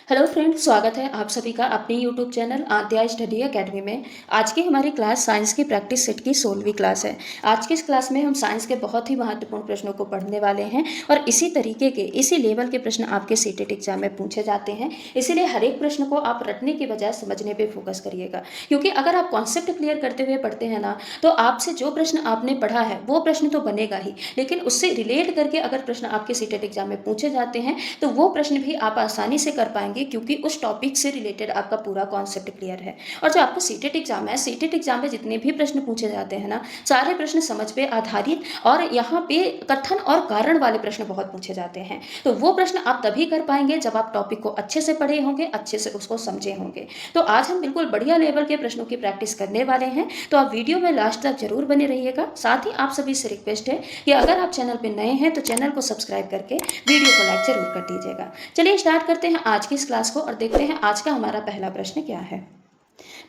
Hello friends, स्वागत है आप सभी का अपने यूट्यूब चैनल आद्या स्टडी एकेडमी में। आज की हमारी क्लास साइंस की प्रैक्टिस सेट की 16वीं क्लास है। आज की इस क्लास में हम साइंस के बहुत ही महत्वपूर्ण प्रश्नों को पढ़ने वाले हैं और इसी तरीके के इसी लेवल के प्रश्न आपके सीटेट एग्जाम में पूछे जाते हैं। इसीलिए हर एक प्रश्न को आप रटने के बजाय समझने पर फोकस करिएगा, क्योंकि अगर आप कॉन्सेप्ट क्लियर करते हुए पढ़ते हैं ना, तो आपसे जो प्रश्न आपने पढ़ा है वो प्रश्न तो बनेगा ही, लेकिन उससे रिलेट करके अगर प्रश्न आपके सीटेट एग्जाम में पूछे जाते हैं तो वो प्रश्न भी आप आसानी से कर पाएंगे, क्योंकि उस टॉपिक से रिलेटेड आपका पूरा कॉन्सेप्ट क्लियर है। और जो आपका सीटेट एग्जाम है, सीटेट एग्जाम में जितने भी प्रश्न पूछे जाते हैं ना, सारे प्रश्न समझ पे आधारित और यहाँ पे कथन और कारण वाले प्रश्न बहुत पूछे जाते हैं। तो वो प्रश्न आप तभी कर पाएंगे जब आप टॉपिक को अच्छे से पढ़े होंगे, अच्छे से उसको समझे होंगे। तो आज हम बिल्कुल बढ़िया लेवल के प्रश्नों की प्रैक्टिस करने वाले हैं, तो आप वीडियो में लास्ट तक जरूर बने रहिएगा। साथ ही आप सभी से रिक्वेस्ट है कि अगर आप चैनल पर नए हैं तो चैनल को सब्सक्राइब करके वीडियो को लाइक जरूर कर दीजिएगा। चलिए स्टार्ट करते हैं आज की इस क्लास को और देखते हैं आज का हमारा पहला प्रश्न क्या है।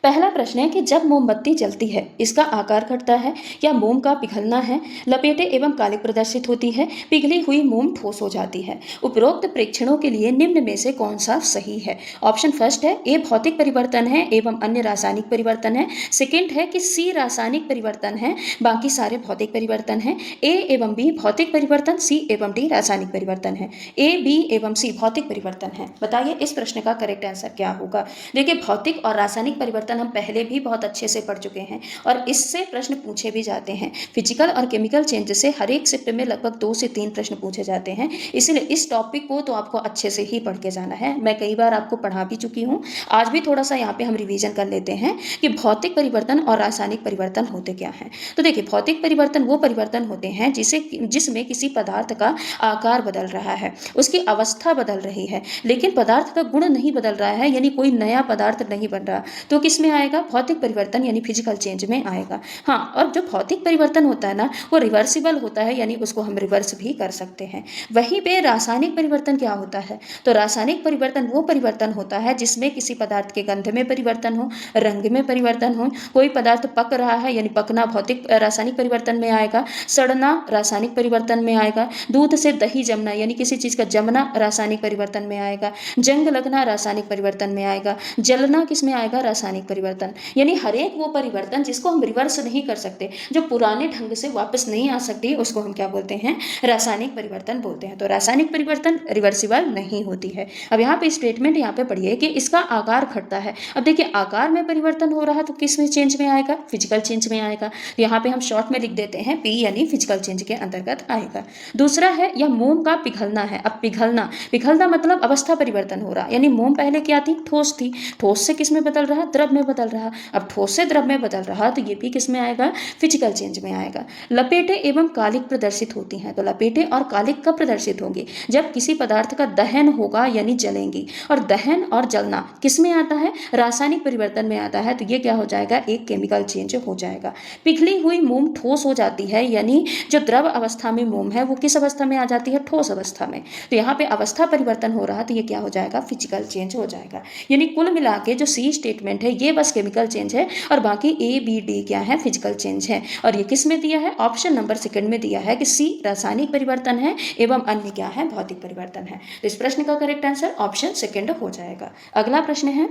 पहला प्रश्न है कि जब मोमबत्ती जलती है, इसका आकार घटता है या मोम का पिघलना है, लपेटे एवं कालिक प्रदर्शित होती है, पिघली हुई मोम ठोस हो जाती है। उपरोक्त प्रेक्षणों के लिए निम्न में से कौन सा सही है? ऑप्शन फर्स्ट है ए भौतिक परिवर्तन है एवं अन्य रासायनिक परिवर्तन है। सेकेंड है कि सी रासायनिक परिवर्तन है, बाकी सारे भौतिक परिवर्तन है। ए एवं बी भौतिक परिवर्तन, सी एवं डी रासायनिक परिवर्तन है। ए, बी एवं सी भौतिक परिवर्तन है। बताइए इस प्रश्न का करेक्ट आंसर क्या होगा। देखिए, भौतिक और रासायनिक परिवर्तन हम पहले भी बहुत अच्छे से पढ़ चुके हैं और इससे प्रश्न पूछे भी जाते हैं। फिजिकल और केमिकल चेंज से हर एक शिफ्ट में लगभग 2 से 3 प्रश्न पूछे जाते हैं, इसलिए इस टॉपिक को तो आपको अच्छे से ही पढ़ के जाना है। मैं कई बार आपको पढ़ा भी चुकी हूँ, आज भी थोड़ा सा यहाँ पे हम रिवीजन कर लेते हैं कि भौतिक परिवर्तन और रासायनिक परिवर्तन होते क्या हैं। तो देखिए, भौतिक परिवर्तन वो परिवर्तन होते हैं जिसमें किसी पदार्थ का आकार बदल रहा है, उसकी अवस्था बदल रही है, लेकिन पदार्थ का गुण नहीं बदल रहा है, यानी कोई नया पदार्थ नहीं बन रहा। तो किस में आएगा? भौतिक परिवर्तन यानी फिजिकल चेंज में आएगा। हाँ, और जो भौतिक परिवर्तन होता है ना, वो रिवर्सिबल होता है, यानी उसको हम रिवर्स भी कर सकते हैं। वहीं पे रासायनिक परिवर्तन क्या होता है? तो रासायनिक परिवर्तन वो परिवर्तन होता है जिसमें किसी पदार्थ के गंध में परिवर्तन हो, रंग में परिवर्तन हो। कोई पदार्थ पक रहा है यानी पकना भौतिक रासायनिक परिवर्तन में आएगा, सड़ना रासायनिक परिवर्तन में आएगा, दूध से दही जमना यानी किसी चीज का जमना रासायनिक परिवर्तन में आएगा, जंग लगना रासायनिक परिवर्तन में आएगा, जलना किस में आएगा? रासायनिक परिवर्तन। यानी हर एक वो परिवर्तन जिसको हम रिवर्स नहीं कर सकते, जो पुराने ढंग से वापस नहीं आ सकती, उसको हम क्या बोलते हैं? रासायनिक परिवर्तन बोलते हैं। तो रासायनिक परिवर्तन रिवर्सिबल नहीं होती है। अब यहाँ पे स्टेटमेंट यहाँ पे पढ़िए कि इसका आकार घटता है। अब देखिए, आकार में परिवर्तन हो रहा है तो किस में चेंज में आएगा? फिजिकल चेंज में आएगा। तो यहाँ पे हम शॉर्ट में लिख देते हैं पी, यानी फिजिकल चेंज के अंतर्गत आएगा। दूसरा है या मोम का पिघलना है। अब पिघलना मतलब अवस्था परिवर्तन हो रहा, यानी मोम पहले क्या थी? ठोस थी, ठोस से किस में बदल रहा? द्रव में बदल रहा। अब ठोस से द्रव में बदल रहा तो ये भी किस में आएगा? फिजिकल चेंज में आएगा। लपेटे एवं कालिक प्रदर्शित होती हैं। तो लपेटे और कालिक कब प्रदर्शित होंगी? जब किसी पदार्थ का दहन होगा, यानी जलेंगी। और दहन और जलना किस में आता है? रासायनिक परिवर्तन में आता है। तो ये क्या हो जाएगा? एक केमिकल चेंज हो जाएगा। पिघली हुई मोम ठोस हो जाती है, यानी जो द्रव अवस्था में मोम है वो किस अवस्था में आ जाती है? ठोस अवस्था में। तो यहाँ पे अवस्था परिवर्तन हो रहा तो ये क्या हो जाएगा? फिजिकल चेंज हो जाएगा। यानी कुल मिला के जो सी स्टेटमेंट है ये बस केमिकल चेंज है और बाकी ए, बी, डी क्या है? फिजिकल चेंज है। और ये किस में दिया है? ऑप्शन नंबर सेकंड में दिया है कि सी रासायनिक परिवर्तन है एवं अन्य क्या है? भौतिक परिवर्तन है। तो इस प्रश्न का करेक्ट आंसर ऑप्शन सेकंड हो जाएगा। अगला प्रश्न है,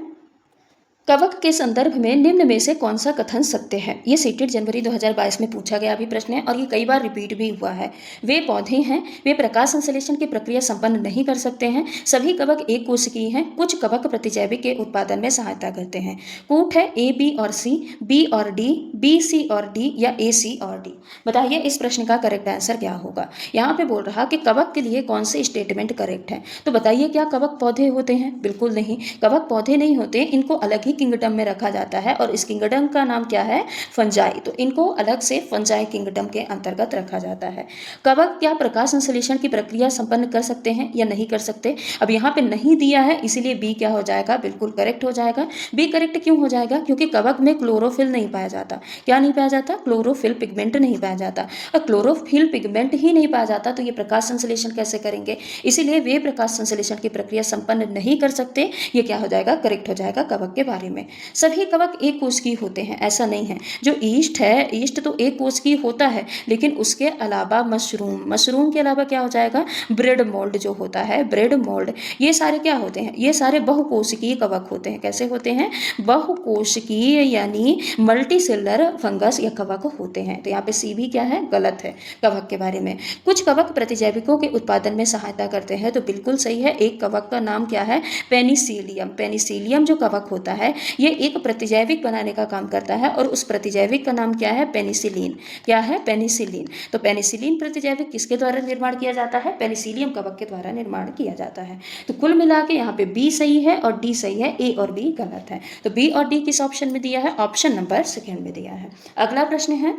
कवक के संदर्भ में निम्न में से कौन सा कथन सत्य है? ये सीटेट जनवरी 2022 में पूछा गया भी प्रश्न है और ये कई बार रिपीट भी हुआ है। वे पौधे हैं, वे प्रकाश संश्लेषण की प्रक्रिया संपन्न नहीं कर सकते हैं, सभी कवक एक कोशिकीय हैं, कुछ कवक प्रतिजैविक के उत्पादन में सहायता करते हैं। कूट है ए, बी और सी, बी और डी, बी, सी और डी या ए, सी और डी। बताइए इस प्रश्न का करेक्ट आंसर क्या होगा। यहाँ पे बोल रहा कि कवक के लिए कौन से स्टेटमेंट करेक्ट है। तो बताइए, क्या कवक पौधे होते हैं? बिल्कुल नहीं, कवक पौधे नहीं होते। इनको अलग ही किंगडम में रखा जाता है और इस किंगडम का नाम क्या है? फंजाई। तो इनको अलग से फंजाई किंगडम के अंतर्गत रखा जाता है। कवक क्या प्रकाश संश्लेषण की प्रक्रिया संपन्न कर सकते हैं या नहीं कर सकते? अब यहाँ पे नहीं दिया है, इसीलिए बी क्या हो जाएगा? बिल्कुल करेक्ट हो जाएगा। बी करेक्ट क्यों हो जाएगा? क्योंकि कवक में क्लोरोफिल नहीं पाया जाता। क्या नहीं पाया जाता? क्लोरोफिल पिगमेंट नहीं पाया जाता। और क्लोरोफिल पिगमेंट ही नहीं पाया जाता तो ये प्रकाश संश्लेषण कैसे करेंगे? इसीलिए वे प्रकाश संश्लेषण की प्रक्रिया संपन्न नहीं कर सकते। ये क्या हो जाएगा? करेक्ट हो जाएगा कवक के बारे बारे में। सभी कवक एक कोशिकीय होते हैं ऐसा नहीं है। जो ईस्ट है, ईस्ट तो एक कोशिकीय होता है, लेकिन उसके अलावा मशरूम के अलावा क्या हो जाएगा, ब्रेड मोल्ड जो होता है, ब्रेड मोल्ड, ये सारे क्या होते हैं, ये सारे बहुकोशिकीय कवक होते हैं। कैसे होते हैं, बहुकोशिकीय यानी मल्टी सेलुलर फंगस या कवक होते हैं। तो यहाँ पे सी भी क्या है, गलत है कवक के बारे में। कुछ कवक प्रतिजैविकों के उत्पादन में सहायता करते हैं, तो बिल्कुल सही है। एक कवक का नाम क्या है, पेनिसिलियम। पेनिसिलियम जो कवक होता है ये एक प्रतिजैविक बनाने का काम करता है, और उस प्रतिजैविक का नाम क्या है, पेनिसिलिन। क्या है, पेनिसिलिन। तो पेनिसिलिन प्रतिजैविक किसके द्वारा निर्माण किया जाता है, पेनिसिलियम कवक के द्वारा निर्माण किया जाता है। तो कुल मिला के यहाँ पे बी सही है और डी सही है, ए और बी गलत है। तो बी और डी किस ऑप्शन में दिया है, ऑप्शन नंबर सेकेंड में दिया है। अगला प्रश्न है,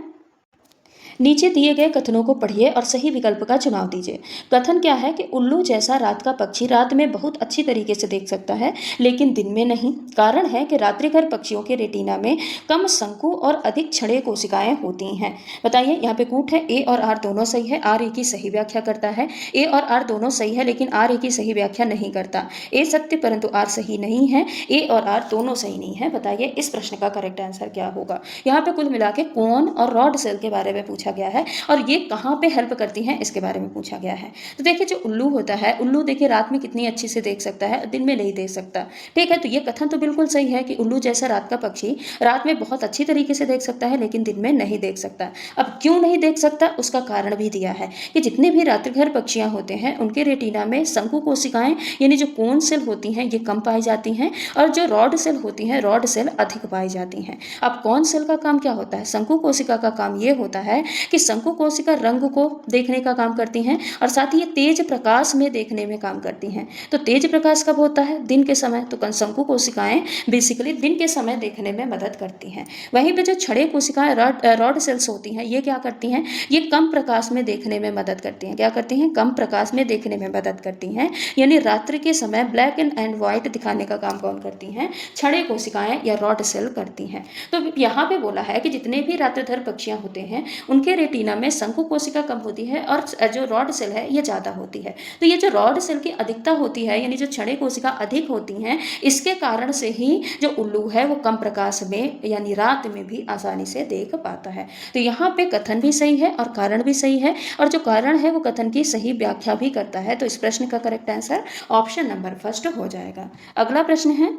नीचे दिए गए कथनों को पढ़िए और सही विकल्प का चुनाव दीजिए। कथन क्या है कि उल्लू जैसा रात का पक्षी रात में बहुत अच्छी तरीके से देख सकता है, लेकिन दिन में नहीं। कारण है कि रात्रिघर पक्षियों के रेटिना में कम शंकु और अधिक क्षणीय कोशिकाएं होती हैं। बताइए, यहाँ पे कूट है, ए और आर दोनों सही है, आर ए की सही व्याख्या करता है। ए और आर दोनों सही है, लेकिन आर ए की सही व्याख्या नहीं करता। ए सत्य परंतु आर सही नहीं है, ए और आर दोनों सही नहीं है। बताइए इस प्रश्न का करेक्ट आंसर क्या होगा। यहाँ पे कुल मिला के कोन और रॉड सेल के बारे में पूछा गया है, और ये कहाँ पे हेल्प करती हैं इसके बारे में पूछा गया है। तो देखिए, जो उल्लू होता है, उल्लू देखिए रात में कितनी अच्छी से देख सकता है, दिन में नहीं देख सकता। ठीक है, तो ये कथन तो बिल्कुल सही है कि उल्लू जैसा रात का पक्षी रात में बहुत अच्छी तरीके से देख सकता है, लेकिन दिन में नहीं देख सकता। अब क्यों नहीं देख सकता, उसका कारण भी दिया है कि जितने भी रात्रिघर पक्षियां होते हैं उनके रेटिना में शंकु कोशिकाएं यानी जो कोन सेल होती हैं ये कम पाई जाती हैं, और जो रॉड सेल होती हैं, रॉड सेल अधिक पाई जाती हैं। अब कोन सेल का काम क्या होता है, शंकु कोशिका का काम ये होता है कि शंकु कोशिका रंग को देखने का काम करती हैं, और साथ ही ये तेज प्रकाश में देखने में काम करती हैं। तो तेज प्रकाश कब होता है, दिन के समय। तो शंकु कोशिकाएं बेसिकली दिन के समय देखने में मदद करती हैं। वहीं पे जो क्षणीय कोशिकाएं रॉड सेल्स होती हैं, ये क्या करती हैं, ये कम प्रकाश में देखने में मदद करती हैं। क्या करती हैं, कम प्रकाश में देखने में मदद करती हैं। यानी रात्रि के समय ब्लैक एंड व्हाइट दिखाने का काम कौन करती हैं, क्षणीय कोशिकाएं या रॉड सेल करती हैं। तो यहाँ पे बोला है कि जितने भी रात्रिधर पक्षियां होते हैं उनके रेटिना में शंकु कोशिका कम होती है और जो रॉड सेल है ये ज़्यादा होती है। तो ये जो रॉड सेल की अधिकता होती है, यानी जो क्षणीय कोशिका अधिक होती हैं, इसके कारण से ही जो उल्लू है वो कम प्रकाश में यानी रात में भी आसानी से देख पाता है। तो यहाँ पे कथन भी सही है और कारण भी सही है, और जो कारण है वो कथन की सही व्याख्या भी करता है। तो इस प्रश्न का correct answer option number first हो जाएगा। अगला प्रश्न है,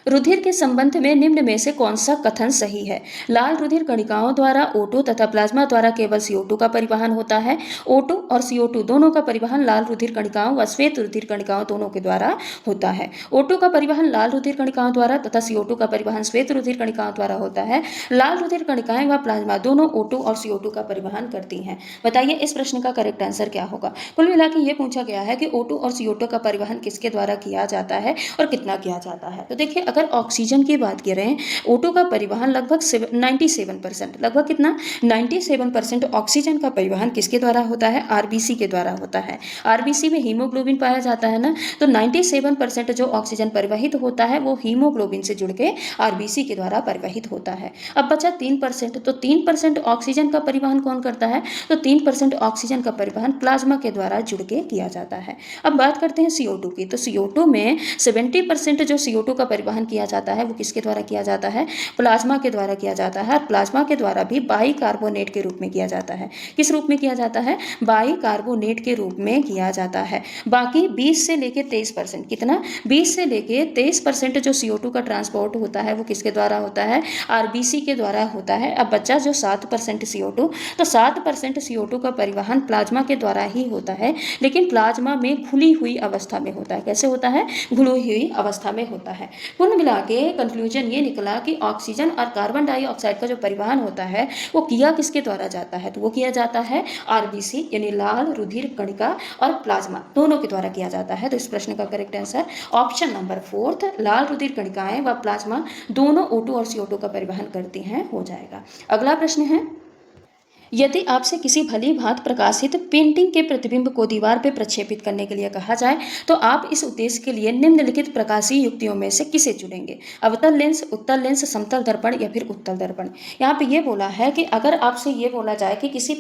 रुधिर के संबंध में निम्न में से कौन सा कथन सही है। लाल रुधिर कणिकाओं द्वारा O2 तथा प्लाज्मा द्वारा केवल CO2 का परिवहन होता है। O2 और CO2 दोनों का परिवहन लाल रुधिर कणिकाओं व श्वेत रुधिर कणिकाओं दोनों के द्वारा होता है। O2 का परिवहन लाल रुधिर कणिकाओं द्वारा तथा CO2 का परिवहन श्वेत रुधिर कणिकाओं द्वारा होता है। लाल रुधिर कणिकाएं व प्लाज्मा दोनों O2 और CO2 का परिवहन करती हैं। बताइए इस प्रश्न का करेक्ट आंसर क्या होगा। कुल मिला के ये पूछा गया है कि O2 और CO2 का परिवहन किसके द्वारा किया जाता है और कितना किया जाता है। तो देखिए, अगर ऑक्सीजन की बात करें, O2 का परिवहन लगभग 97%, लगभग कितना 97% ऑक्सीजन का परिवहन किसके द्वारा होता है, आरबीसी के द्वारा होता है। आरबीसी में हीमोग्लोबिन पाया जाता है ना, तो 97% जो ऑक्सीजन परिवहित होता है वो हीमोग्लोबिन से जुड़ के आरबीसी के द्वारा परिवहित होता है। अब बचा 3%, तो 3% ऑक्सीजन का परिवहन कौन करता है, तो 3% ऑक्सीजन का परिवहन प्लाज्मा के द्वारा जुड़ के किया जाता है। अब बात करते हैं CO2 की, तो CO2 में 70% जो CO2 का परिवहन किया जाता है वो किसके द्वारा किया जाता है, प्लाज्मा के द्वारा किया जाता है। प्लाज्मा के द्वारा भी बाइकार्बोनेट के रूप में किया जाता है। किस रूप में किया जाता है, बाइकार्बोनेट के रूप में किया जाता है। बाकी 20 से लेके 23%, कितना 20 से लेके 23% जो CO2 का ट्रांसपोर्ट होता है वो किसके द्वारा होता है, आरबीसी के द्वारा होता है। अब बच्चा जो 7% CO2, तो 7% CO2 का परिवहन प्लाज्मा के द्वारा ही होता है, लेकिन प्लाज्मा में घुली हुई अवस्था में होता है। कैसे होता है, घुली हुई अवस्था में होता है। कुल मिला के कंक्लूजन ये निकला कि ऑक्सीजन और कार्बन डाइऑक्साइड का जो परिवहन होता है वो किया किसके द्वारा जाता है, तो वो किया जाता है आरबीसी यानी लाल रुधिर कणिका और प्लाज्मा दोनों के द्वारा किया जाता है। तो इस प्रश्न का करेक्ट आंसर ऑप्शन नंबर 4 लाल रुधिर कणिकाएं व प्लाज्मा दोनों O2 और CO2 का परिवहन करती हैं हो जाएगा। अगला प्रश्न है, यदि आपसे किसी भली भांति प्रकाशित पेंटिंग के प्रतिबिंब को दीवार पर प्रक्षेपित करने के लिए कहा जाए तो आप इस उद्देश्य के लिए निम्नलिखित प्रकाशीय युक्तियों में से किसे चुनेंगे? अवतल लेंस, उत्तल लेंस, समतल दर्पण या फिर उत्तल दर्पण। यहाँ पे ये बोला है कि अगर आपसे ये बोला जाए कि किसी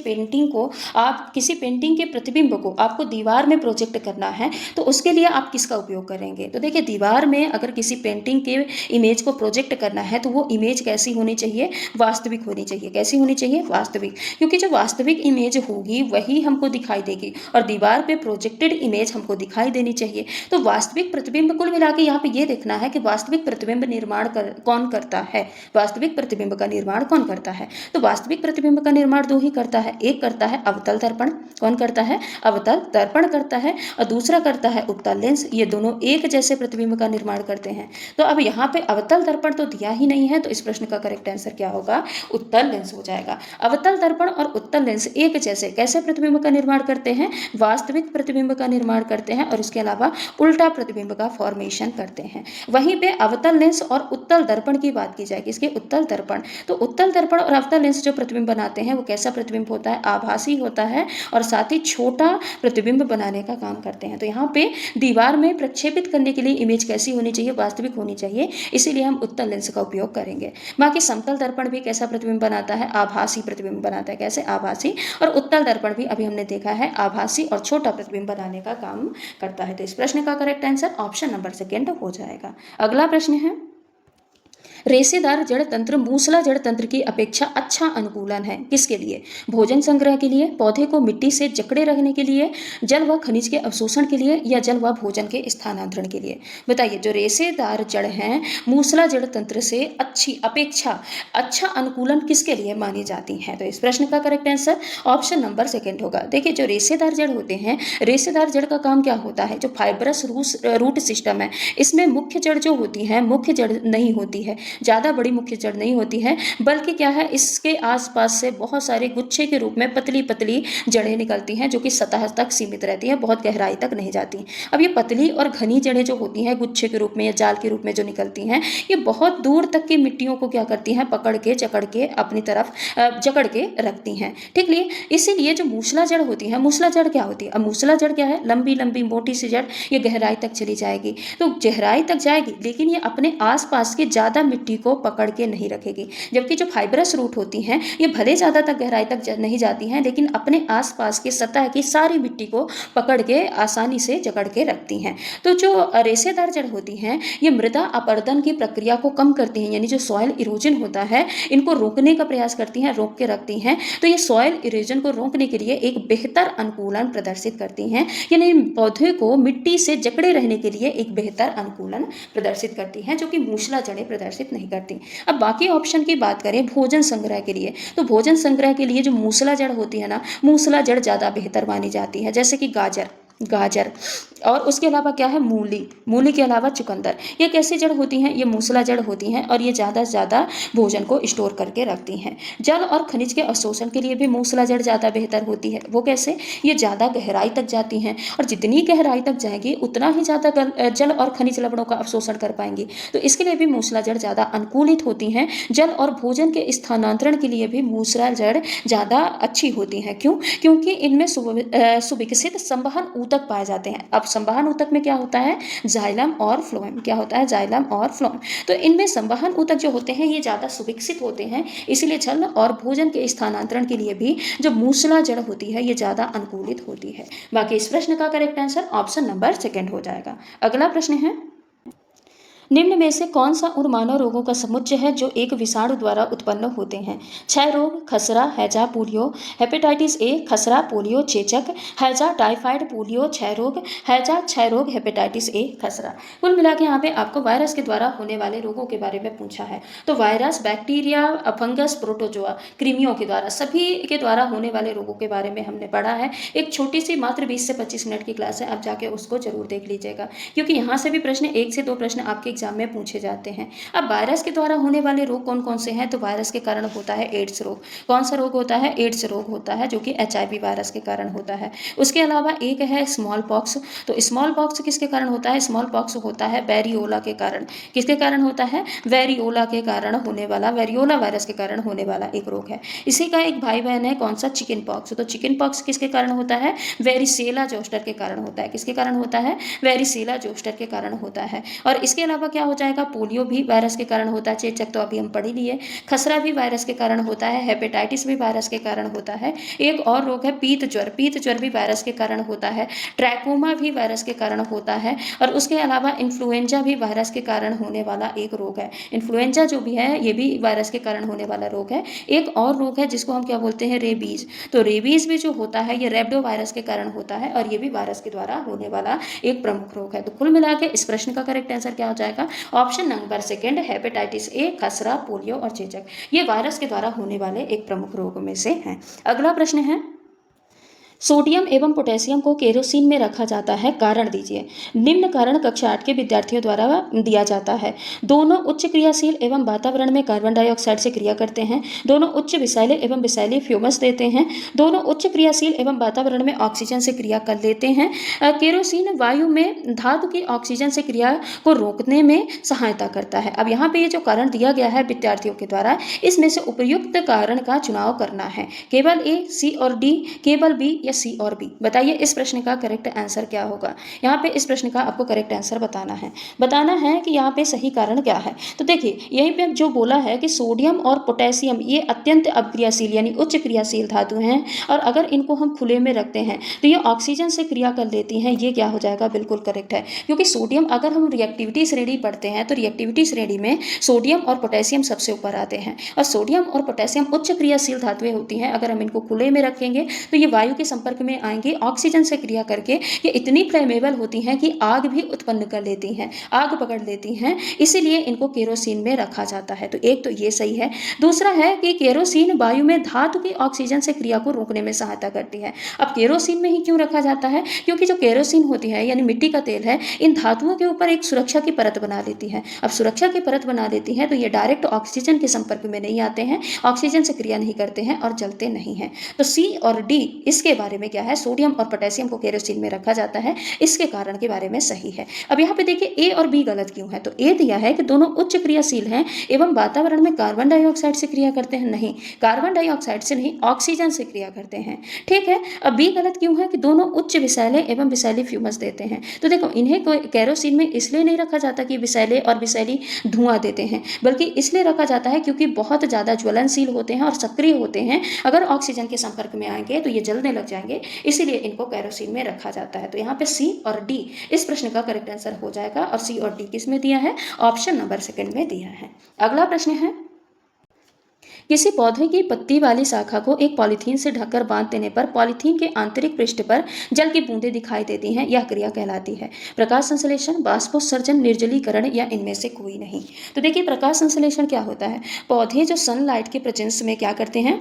पेंटिंग के प्रतिबिंब को आपको दीवार में प्रोजेक्ट करना है तो उसके लिए आप किसका उपयोग करेंगे? तो देखिए, दीवार में अगर किसी पेंटिंग के इमेज को प्रोजेक्ट करना है तो वो इमेज कैसी होनी चाहिए? वास्तविक होनी चाहिए। कैसी होनी चाहिए? वास्तविक। क्योंकि जो वास्तविक इमेज होगी वही हमको दिखाई देगी और दीवार पे प्रोजेक्टेड इमेज हमको दिखाई देनी चाहिए। तो वास्तविक प्रतिबिंब, कुल मिला के यहाँ पे ये देखना है कि वास्तविक प्रतिबिंब कौन करता है। वास्तविक प्रतिबिंब का निर्माण कौन करता है? तो वास्तविक प्रतिबिंब का निर्माण दो ही करता है। एक करता है अवतल दर्पण। कौन करता है? अवतल दर्पण करता है। और दूसरा करता है उत्तल लेंस। ये दोनों एक जैसे प्रतिबिंब का निर्माण करते हैं। तो अब यहाँ पे अवतल दर्पण तो दिया ही नहीं है, तो इस प्रश्न का करेक्ट आंसर क्या होगा? उत्तल लेंस हो जाएगा। अवतल दर्पण और उत्तल लेंस एक जैसे कैसे प्रतिबिंब का निर्माण करते हैं? वास्तविक प्रतिबिंब का निर्माण करते हैं और इसके अलावा उल्टा प्रतिबिंब का फॉर्मेशन करते हैं। वहीं पे अवतल लेंस और उत्तल दर्पण की बात की जाए, किसके? उत्तल दर्पण। तो उत्तल दर्पण और अवतल लेंस जो प्रतिबिंब बनाते हैं वो कैसा प्रतिबिंब होता है? आभासी होता है और साथ ही छोटा प्रतिबिंब बनाने का काम करते हैं। तो यहाँ पे दीवार में प्रक्षेपित करने के लिए इमेज कैसी होनी चाहिए? वास्तविक होनी चाहिए, इसीलिए हम उत्तल लेंस का उपयोग करेंगे। बाकी समतल दर्पण भी कैसा प्रतिबिंब बनाता है? आभासी प्रतिबिंब बनाता है। कैसे? आभासी। और उत्तल दर्पण भी अभी हमने देखा है आभासी और छोटा प्रतिबिंब बनाने का काम करता है। तो इस प्रश्न का correct answer option number second हो जाएगा। अगला प्रश्न है, रेशेदार जड़ तंत्र मूसला जड़ तंत्र की अपेक्षा अच्छा अनुकूलन है किसके लिए? भोजन संग्रह के लिए, पौधे को मिट्टी से जकड़े रखने के लिए, जल व खनिज के अवशोषण के लिए या जल व भोजन के स्थानांतरण के लिए। बताइए, जो रेशेदार जड़ हैं मूसला जड़ तंत्र से अच्छा अनुकूलन किसके लिए मानी जाती हैं? तो इस प्रश्न का correct answer option number second होगा। देखिए, जो रेशेदार जड़ होते हैं, रेशेदार जड़ का काम क्या होता है? जो फाइब्रस रूट सिस्टम है, इसमें मुख्य जड़ जो होती है, मुख्य जड़ नहीं होती है, ज़्यादा बड़ी मुख्य जड़ नहीं होती है, बल्कि क्या है, इसके आसपास से बहुत सारे गुच्छे के रूप में पतली पतली जड़ें निकलती हैं जो कि सतह तक सीमित रहती हैं, बहुत गहराई तक नहीं जाती। अब ये पतली और घनी जड़ें जो होती हैं गुच्छे के रूप में या जाल के रूप में जो निकलती हैं, ये बहुत दूर तक की मिट्टियों को क्या करती हैं? पकड़ के जकड़ के अपनी तरफ जकड़ के रखती हैं। ठीक है, इसीलिए जो मूसला जड़ होती है, मूसला जड़ क्या होती है? अब मूसला जड़ क्या है? लंबी लंबी मोटी सी जड़, ये गहराई तक चली जाएगी। तो गहराई तक जाएगी लेकिन ये अपने आसपास के ज़्यादा मिट्टी को पकड़ के नहीं रखेगी। जबकि जो फाइब्रस रूट होती हैं ये भले ज़्यादा तक गहराई तक नहीं जाती हैं लेकिन अपने आसपास की सतह की सारी मिट्टी को पकड़ के आसानी से जकड़ के रखती हैं। तो जो रेशेदार जड़ होती हैं ये मृदा अपरदन की प्रक्रिया को कम करती हैं, यानी जो सॉइल इरोजन होता है इनको रोकने का प्रयास करती हैं, रोक के रखती हैं। तो ये सॉइल इरोजन को रोकने के लिए एक बेहतर अनुकूलन प्रदर्शित करती हैं, यानी पौधे को मिट्टी से जकड़े रहने के लिए एक बेहतर अनुकूलन प्रदर्शित करती हैं, जो कि मूसला जड़ें प्रदर्शित नहीं करती। अब बाकी ऑप्शन की बात करें भोजन संग्रह के लिए, तो भोजन संग्रह के लिए जो मूसला जड़ होती है ना, मूसला जड़ ज़्यादा बेहतर मानी जाती है। जैसे कि गाजर और उसके अलावा क्या है? मूली के अलावा चुकंदर, ये कैसी जड़ होती हैं? ये मूसला जड़ होती हैं और ये ज़्यादा से ज़्यादा भोजन को स्टोर करके रखती हैं। जल और खनिज के अवशोषण के लिए भी मूसला जड़ ज़्यादा बेहतर होती है। वो कैसे? ये ज़्यादा गहराई तक जाती हैं और जितनी गहराई तक जाएगी उतना ही ज़्यादा जल और खनिज लवणों का अवशोषण कर पाएंगी। तो इसके लिए भी मूसला जड़ ज़्यादा अनुकूलित होती हैं। जल और भोजन के स्थानांतरण के लिए भी मूसला जड़ ज़्यादा अच्छी होती हैं। क्यों? क्योंकि इनमें सुविकसित संवहन ऊतक पाए जाते हैं। अब संवहन ऊतक में क्या होता है? जाइलम और फ्लोएम। क्या होता है? जाइलम और फ्लोएम। तो इनमें संवहन ऊतक जो होते हैं ये ज़्यादा सुविकसित होते हैं, इसीलिए जल और भोजन के स्थानांतरण के लिए भी जो मूसला जड़ होती है ये ज़्यादा अनुकूलित होती है। बाकी इस प्रश्न का correct answer option number second हो जाएगा। अगला प्रश्न है, निम्न में से कौन सा उन मानव रोगों का समुच्चय है जो एक विषाणु द्वारा उत्पन्न होते हैं? क्षय रोग, खसरा, हैजा, पोलियो, हेपेटाइटिस ए, खसरा, पोलियो, चेचक, हैजा, टाइफाइड, पोलियो, क्षय रोग, हैजा, क्षय रोग, हेपेटाइटिस ए, खसरा। कुल मिला के यहाँ पे आपको वायरस के द्वारा होने वाले रोगों के बारे में पूछा है। तो वायरस, बैक्टीरिया, फंगस, प्रोटोजोआ, कृमियों के द्वारा, सभी के द्वारा होने वाले रोगों के बारे में हमने पढ़ा है। एक छोटी सी मात्र 20 से 25 मिनट की क्लास है, आप जाके उसको जरूर देख लीजिएगा, क्योंकि यहाँ से भी प्रश्न 1 से 2 प्रश्न आपके एग्जाम में पूछे जाते हैं। अब वायरस के द्वारा होने वाले रोग कौन कौन से हैं, तो वायरस के कारण होता है एड्स रोग। कौन सा रोग होता है, एड्स रोग होता है, जो कि HIV वायरस के कारण होता है। उसके अलावा एक है स्मॉल पॉक्स। तो स्मॉल पॉक्स किसके कारण होता है, स्मॉल पॉक्स होता है वेरियोला के कारण। किसके कारण होता है, वेरियोला के कारण होने वाला, वेरियोला वायरस के कारण होने वाला एक रोग है। इसी का एक भाई बहन है, कौन सा, चिकन पॉक्स। तो चिकन पॉक्स किसके कारण होता है, वेरिसेला जोस्टर के कारण होता है। किसके कारण होता है, वेरिसेला जोस्टर के कारण होता है। और इसके अलावा क्या हो जाएगा, पोलियो भी वायरस के कारण होता है। चेचक तो अभी हम पढ़ ही लिए। खसरा भी वायरस के कारण होता है। हेपेटाइटिस भी वायरस के कारण होता है। एक और रोग है पीत ज्वर, पीत ज्वर भी वायरस के कारण होता है। ट्रैकोमा भी वायरस के कारण होता है। और उसके अलावा इन्फ्लुएंजा भी वायरस के कारण होने वाला एक रोग है। इन्फ्लुएंजा जो भी है ये भी वायरस के कारण होने वाला रोग है। एक और रोग है जिसको हम क्या बोलते हैं, रेबीज। तो रेबीज भी जो होता है ये रेब्डो वायरस के कारण होता है और ये भी वायरस के द्वारा होने वाला एक प्रमुख रोग है। तो कुल मिला के इस प्रश्न का करेक्ट आंसर क्या हो जाएगा, option number second, hepatitis A, खसरा, पोलियो और चेचक, ये वायरस के द्वारा होने वाले एक प्रमुख रोगों में से हैं। अगला प्रश्न है, सोडियम एवं पोटेशियम को केरोसिन में रखा जाता है, कारण दीजिए। निम्न कारण कक्षा 8 के विद्यार्थियों द्वारा दिया जाता है। दोनों उच्च क्रियाशील एवं वातावरण में कार्बन डाइऑक्साइड से क्रिया करते हैं। दोनों उच्च विषैले एवं विषैली फ्यूमस देते हैं। दोनों उच्च क्रियाशील एवं वातावरण में ऑक्सीजन से क्रिया कर लेते हैं। केरोसिन वायु में धातु की ऑक्सीजन से क्रिया को रोकने में सहायता करता है। अब यहाँ पे ये जो कारण दिया गया है विद्यार्थियों के द्वारा, इसमें से उपयुक्त कारण का चुनाव करना है। केवल ए, सी और डी, केवल बी या सी और बी। बताइए इस प्रश्न का करेक्ट आंसर क्या होगा। यहाँ पे इस प्रश्न का आपको करेक्ट आंसर बताना है कि यहाँ पे सही कारण क्या है। तो देखिए यहीं पे जो बोला है कि सोडियम और पोटेशियम ये अत्यंत अपक्रियाशील यानी उच्च क्रियाशील धातु हैं और अगर इनको हम खुले में रखते हैं तो ये ऑक्सीजन से क्रिया कर लेती हैं। ये क्या हो जाएगा, बिल्कुल करेक्ट है, क्योंकि सोडियम, अगर हम रिएक्टिविटी श्रेणी पढ़ते हैं तो रिएक्टिविटी श्रेणी में सोडियम और पोटेशियम सबसे ऊपर आते हैं और सोडियम और पोटेशियम उच्च क्रियाशील धातुएं होती हैं। अगर हम इनको खुले में रखेंगे तो ये वायु के संपर्क में आएंगे, ऑक्सीजन से क्रिया करके ये इतनी फ्लेमेबल होती हैं कि आग भी उत्पन्न कर लेती हैं, आग पकड़ लेती हैं, इसीलिए इनको केरोसिन में रखा जाता है। तो एक तो ये सही है। दूसरा है कि केरोसिन वायु में धातु की ऑक्सीजन से क्रिया को रोकने में सहायता करती है। अब केरोसिन में ही क्यों रखा जाता है, क्योंकि जो केरोसिन होती है यानी मिट्टी का तेल है, इन धातुओं के ऊपर एक सुरक्षा की परत बना लेती है। अब सुरक्षा की परत बना लेती है तो ये डायरेक्ट ऑक्सीजन के संपर्क में नहीं आते हैं, ऑक्सीजन से क्रिया नहीं करते हैं और जलते नहीं हैं। तो सी और डी इसके बारे में क्या है, सोडियम और पोटेशियम को केरोसिन में रखा जाता है, इसके कारण के बारे में सही है। अब यहाँ पे देखिए ए और बी गलत क्यों है। तो ए दिया है कि दोनों उच्च क्रियाशील हैं एवं वातावरण में कार्बन डाइऑक्साइड से क्रिया करते हैं। नहीं, कार्बन डाइऑक्साइड से नहीं, ऑक्सीजन से क्रिया करते हैं। ठीक है। अब बी गलत क्यों है कि दोनों उच्च विषैले एवं विषैली फ्यूमस देते हैं। तो देखो इन्हें केरोसिन में इसलिए नहीं रखा जाता कि विषैले और विषैली धुआं देते हैं, बल्कि इसलिए रखा जाता है क्योंकि बहुत ज़्यादा ज्वलनशील होते हैं और सक्रिय होते हैं। अगर ऑक्सीजन के संपर्क में आएंगे तो ये जलने लग जाएंगे, इसीलिए इनको केरोसिन में रखा जाता है। तो यहाँ पे सी और डी इस प्रश्न का करेक्ट आंसर हो जाएगा और सी और डी किस में दिया है, ऑप्शन नंबर सेकंड में दिया है। अगला प्रश्न है, किसी पौधे की पत्ती वाली शाखा को एक पॉलीथीन से ढककर बांध देने पर पॉलीथीन के आंतरिक पृष्ठ पर जल की बूंदें दिखाई देती हैं, यह क्रिया कहलाती है। प्रकाश संश्लेषण, बाष्पोत्सर्जन, निर्जलीकरण या इनमें से कोई नहीं। तो देखिए प्रकाश संश्लेषण क्या होता है, पौधे जो सनलाइट के प्रेजेंस में क्या करते हैं,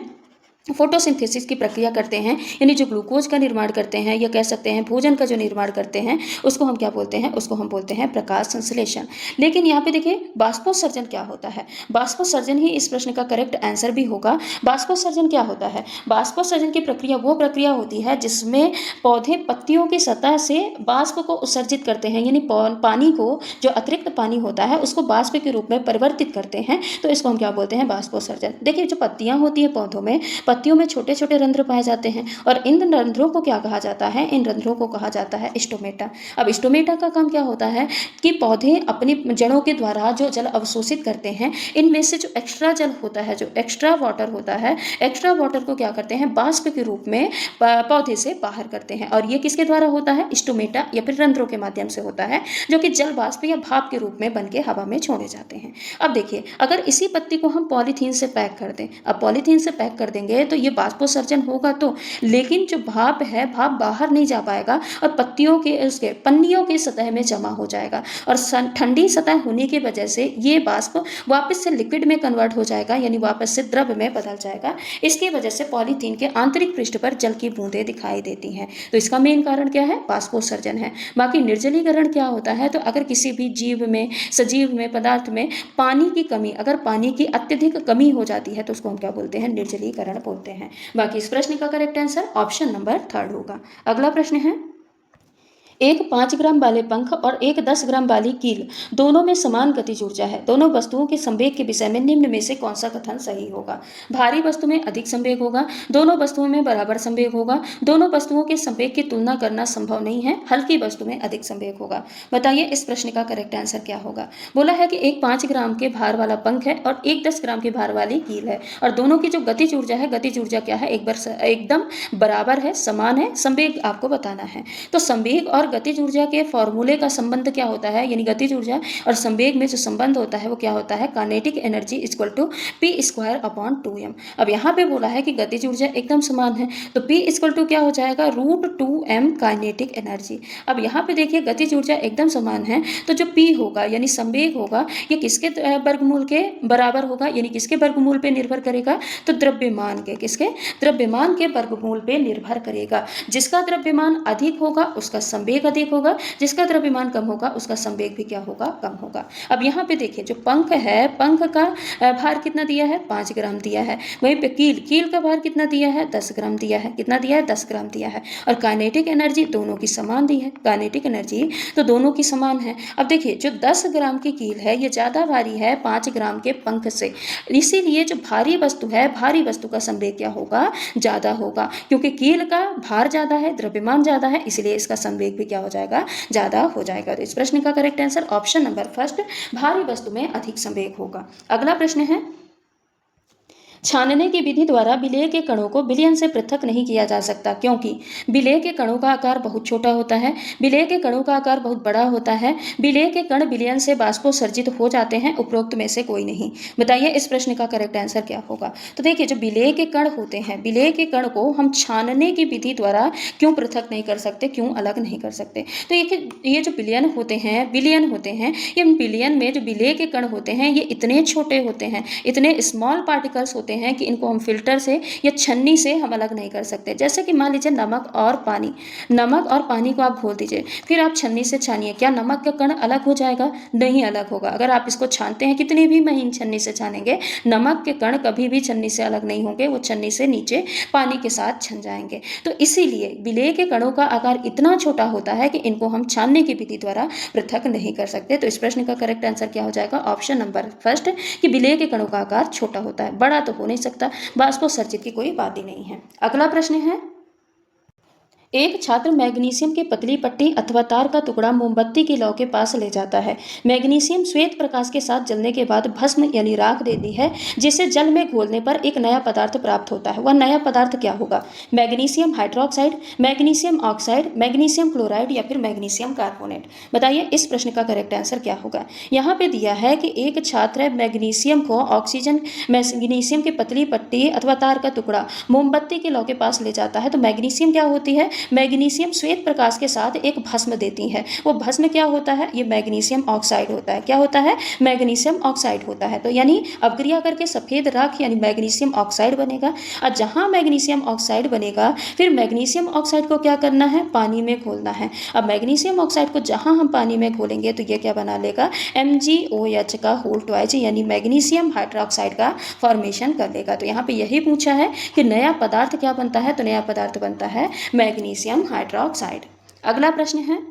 फोटोसिंथेसिस की प्रक्रिया करते हैं, यानी जो ग्लूकोज का निर्माण करते हैं या कह सकते हैं भोजन का जो निर्माण करते हैं उसको हम क्या बोलते हैं, उसको हम बोलते हैं प्रकाश संश्लेषण। लेकिन यहाँ पे देखिए बाष्पोत्सर्जन क्या होता है, बाष्पोत्सर्जन ही इस प्रश्न का करेक्ट आंसर भी होगा। बाष्पोत्सर्जन क्या होता है, बाष्पोत्सर्जन की प्रक्रिया वो प्रक्रिया होती है जिसमें पौधे पत्तियों की सतह से बाष्प को उत्सर्जित करते हैं, यानी पानी को, जो अतिरिक्त पानी होता है उसको बाष्प के रूप में परिवर्तित करते हैं। तो इसको हम क्या बोलते हैं, बाष्पोत्सर्जन। देखिए जो पत्तियां होती है पौधों में, पत्तियों में छोटे छोटे रंध्र पाए जाते हैं और इन रंध्रों को क्या कहा जाता है, इन रंध्रों को कहा जाता है स्टोमेटा। अब स्टोमेटा का काम क्या होता है कि पौधे अपनी जड़ों के द्वारा जो जल अवशोषित करते हैं, इनमें से जो एक्स्ट्रा जल होता है, जो एक्स्ट्रा वाटर होता है, एक्स्ट्रा वाटर को क्या करते हैं, बाष्प के रूप में पौधे से बाहर करते हैं। और ये किसके द्वारा होता है, स्टोमेटा या फिर रंध्रों के माध्यम से होता है, जो कि जल बाष्प या भाप के रूप में बन के हवा में छोड़े जाते हैं। अब देखिए अगर इसी पत्ती को हम पॉलीथीन से पैक कर दें, अब पॉलीथीन से पैक कर देंगे तो ये बाष्पोत्सर्जन होगा तो, लेकिन जो भाप है भाप बाहर नहीं जा पाएगा और पत्तियों के उसके पन्नियों की सतह में जमा हो जाएगा और ठंडी सतह होने की वजह से ये बाष्प वापस से लिक्विड में कन्वर्ट हो जाएगा, यानी वापस से द्रव में बदल जाएगा। इसकी वजह से पॉलीथीन के आंतरिक पृष्ठ पर जल की बूंदें दिखाई देती हैं। तो इसका मेन कारण क्या है? बाष्पोत्सर्जन है। बाकी निर्जलीकरण क्या होता है? तो अगर किसी भी जीव में, सजीव में, पदार्थ में पानी की कमी, अगर पानी की अत्यधिक कमी हो जाती है तो उसको हम क्या बोलते हैं? निर्जलीकरण बोलते हैं। बाकी इस प्रश्न का करेक्ट आंसर ऑप्शन नंबर 3 होगा। अगला प्रश्न है, एक 5 ग्राम वाले पंख और एक 10 ग्राम वाली कील दोनों में समान गतिज ऊर्जा है। दोनों वस्तुओं के संवेग के विषय में निम्न में से कौन सा कथन सही होगा? भारी वस्तु में अधिक संवेग होगा, दोनों वस्तुओं में बराबर संवेग होगा, दोनों वस्तुओं के संवेग की तुलना करना संभव नहीं है, हल्की वस्तु में अधिक संवेग होगा। बताइए इस प्रश्न का करेक्ट आंसर क्या होगा? बोला है कि एक 5 ग्राम के भार वाला पंख है और एक 10 ग्राम के भार वाली कील है और दोनों की जो गतिज ऊर्जा है, गतिज ऊर्जा क्या है? एक बार एकदम बराबर है, समान है। संवेग आपको बताना है। तो संवेग और गतिज ऊर्जा के फॉर्मूले का संबंध क्या होता है? यानी गतिज ऊर्जा और संवेग में जो संबंध होता है वो क्या होता है? Kinetic energy equal to P square upon 2m। अब यहाँ पे बोला है कि गतिज ऊर्जा एकदम समान है तो P इक्वल टू क्या हो जाएगा? √2m kinetic energy. अब यहाँ पे देखिए गतिज ऊर्जा एकदम समान है तो जो P होगा यानी संवेग होगा ये किसके वर्गमूल के बराबर होगा? यानी किसके वर्गमूल पे निर्भर करेगा? तो द्रव्यमान के। किसके? द्रव्यमान के वर्गमूल पे निर्भर करेगा। जिसका द्रव्यमान अधिक होगा उसका संवेग अधिक होगा, जिसका द्रव्यमान कम होगा उसका संवेग भी क्या होगा? कम होगा। अब यहाँ पे देखिए जो पंख है, पंख का भार कितना दिया है? 5 ग्राम दिया है। वहीं पे कील का भार कितना दिया है? 10 ग्राम दिया है। कितना दिया है? 10 ग्राम दिया है। और काइनेटिक एनर्जी दोनों की समान दी है। काइनेटिक एनर्जी तो दोनों की समान है। अब देखिए जो 10 ग्राम की कील है ये ज़्यादा भारी है 5 ग्राम के पंख से, इसीलिए जो भारी वस्तु है, भारी वस्तु का संवेग क्या होगा? ज़्यादा होगा, क्योंकि कील का भार ज़्यादा है, द्रव्यमान ज़्यादा है, इसलिए इसका संवेग भी क्या हो जाएगा? ज़्यादा हो जाएगा। तो इस प्रश्न का correct answer option number first, भारी वस्तु में अधिक संवेग होगा। अगला प्रश्न है, छानने की विधि द्वारा विलेय के कणों को विलयन से पृथक नहीं किया जा सकता, क्योंकि विलेय के कणों का आकार बहुत छोटा होता है, विलेय के कणों का आकार बहुत बड़ा होता है, विलेय के कण विलयन से बाष्पोत्सर्जित हो जाते हैं, उपरोक्त में से कोई नहीं। बताइए इस प्रश्न का करेक्ट आंसर क्या होगा? तो देखिए जो विलेय के कण होते हैं, विलेय के कण को हम छानने की विधि द्वारा क्यों पृथक नहीं कर सकते, क्यों अलग नहीं कर सकते? तो ये जो विलयन होते हैं, ये विलयन में जो विलेय के कण होते हैं ये इतने छोटे होते हैं, इतने स्मॉल पार्टिकल्स होते हैं कि इनको हम फिल्टर से या छन्नी से हम अलग नहीं कर सकते। जैसे कि मान लीजिए नमक और पानी को आप घोल दीजिए, फिर आप छन्नी से छानिए, क्या नमक का कण अलग हो जाएगा? नहीं अलग होगा। अगर आप इसको छानते हैं, कितनी भी महीन छन्नी से छानेंगे, नमक के कण कभी भी छन्नी से अलग नहीं होंगे, वो छन्नी से नीचे पानी के साथ छन जाएंगे। तो इसीलिए विलेय के कणों का आकार इतना छोटा होता है कि इनको हम छानने की विधि द्वारा पृथक नहीं कर सकते। तो इस प्रश्न का करेक्ट आंसर क्या हो जाएगा? ऑप्शन नंबर फर्स्ट, कि विलेय के कणों का आकार छोटा होता है, बड़ा तो हो नहीं सकता, बाष्पोत्सर्जित की कोई बात ही नहीं है। अगला प्रश्न है, एक छात्र मैग्नीशियम की पतली पट्टी अथवा तार का टुकड़ा मोमबत्ती की लौ के पास ले जाता है। मैग्नीशियम श्वेत प्रकाश के साथ जलने के बाद भस्म यानी राख देती है, जिसे जल में घोलने पर एक नया पदार्थ प्राप्त होता है। वह नया पदार्थ क्या होगा? Magnesium hydroxide, magnesium oxide, magnesium chloride या फिर मैग्नीशियम कार्बोनेट। बताइए इस प्रश्न का करेक्ट आंसर क्या होगा? यहाँ पे दिया है कि एक छात्र मैग्नीशियम की पतली पट्टी अथवा तार का टुकड़ा मोमबत्ती की लौ के पास ले जाता है। तो मैग्नीशियम क्या होती है? मैग्नीशियम श्वेत प्रकाश के साथ एक भस्म देती है। वो भस्म क्या होता है? ये मैग्नीशियम ऑक्साइड होता है। क्या होता है? मैग्नीशियम ऑक्साइड होता है। तो यानी अपक्रिया करके सफेद राख यानी मैग्नीशियम ऑक्साइड बनेगा। और जहां मैग्नीशियम ऑक्साइड बनेगा, फिर मैग्नीशियम ऑक्साइड को क्या करना है? पानी में घोलना है। अब मैग्नीशियम ऑक्साइड को जहां हम पानी में घोलेंगे तो ये क्या बना लेगा? MgOH का होल ट्वाइस यानी मैग्नीशियम हाइड्रोक्साइड का फॉर्मेशन कर लेगा। तो यहाँ पे यही पूछा है कि नया पदार्थ क्या बनता है? तो नया पदार्थ बनता है मैग्नीशियम हाइड्रोक्साइड। अगला प्रश्न है,